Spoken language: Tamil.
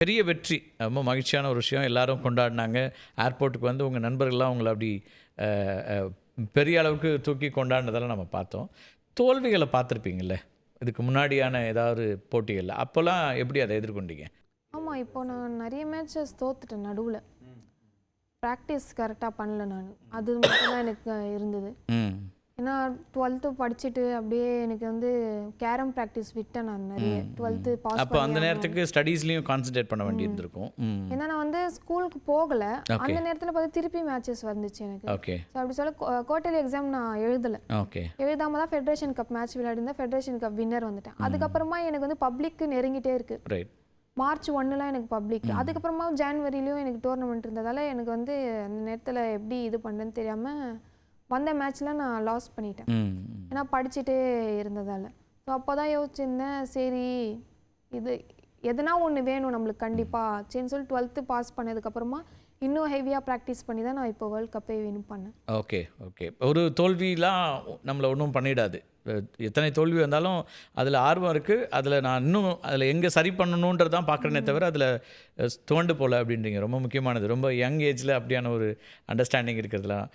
பெரிய வெற்றி. ரொம்ப மகிழ்ச்சியான ஒரு விஷயம். எல்லாரும் கொண்டாடினாங்க. ஏர்போர்ட்டுக்கு வந்து உங்கள் நண்பர்கள்லாம் உங்களை அப்படி அஹ், அஹ், பெரிய அளவுக்கு தூக்கி கொண்டாடினதெல்லாம் நம்ம பார்த்தோம். தோல்விகளை பார்த்துருப்பீங்கள்ல இதுக்கு முன்னாடியான ஏதாவது போட்டிகளில், அப்போல்லாம் எப்படி அதை எதிர்கொண்டீங்க? ஆமாம், இப்போ நான் நிறைய மேட்சஸ் தோத்துட்டேன் நடுவில். ப்ராக்டிஸ் கரெக்டாக பண்ணல நான். அது மட்டும்தான் எனக்கு இருந்தது. ம் ஏன்னா 12th படிச்சுட்டு அப்படியே எனக்கு வந்து கேரம் ப்ராக்டிஸ் விட்டேன் நான் நிறைய. 12th பாஸ் அப்போ அந்த நேரத்துக்கு ஸ்டடீஸ்லையும் கான்சென்ட்ரேட் பண்ண வேண்டியிருந்திருக்கும். ம் ஏன்னா நான் வந்து ஸ்கூலுக்கு போகல. Okay. அந்த நேரத்தில் பார்த்து திருப்பி மேட்சஸ் வந்துச்சு எனக்கு. ஓகே ஸோ அப்படி சொல்ல குவார்டர்லி எக்ஸாம் நான் எழுதலை. ஓகே எழுதாம தான் ஃபெடரேஷன் கப் மேட்ச் விளையாடிருந்தேன். ஃபெடரேஷன் கப் வின்னர் வந்துட்டேன். அதுக்கப்புறமா எனக்கு வந்து பப்ளிக் நெருங்கிட்டே இருக்கு. ரைட். மார்ச் 1லாம் எனக்கு பப்ளிக். அதுக்கப்புறமா ஜான்வரிலையும் எனக்கு டோர்னமெண்ட் இருந்ததால் எனக்கு வந்து அந்த நேரத்தில் எப்படி இது பண்ணுறேன்னு தெரியாமல் வந்த மேட்ச்சில் நான் லாஸ் பண்ணிட்டேன். ம் ஏன்னா படிச்சுட்டே இருந்ததால். ஸோ அப்போ தான் யோசிச்சிருந்தேன், சரி இது எதனா ஒன்று வேணும் நம்மளுக்கு கண்டிப்பாக சரின்னு சொல்லி 12th பாஸ் பண்ணதுக்கப்புறமா இன்னும் ஹெவியாக ப்ராக்டிஸ் பண்ணி தான் நான் இப்போ வேர்ல்ட் கப்பே வின் பண்ணேன். Okay okay. ஒரு தோல்விலாம் நம்மளை ஒன்றும் பண்ணிடாது. எத்தனை தோல்வி வந்தாலும் அதில் ஆர்வம் இருக்குது. அதில் நான் இன்னும் அதில் எங்கே சரி பண்ணணுன்றது தான் பார்க்குறேனே தவிர அதில் துவண்டு போகல அப்படின்றீங்க. ரொம்ப முக்கியமானது. ரொம்ப யங் ஏஜில் அப்படியான ஒரு அண்டர்ஸ்டாண்டிங் இருக்கிறதுலாம்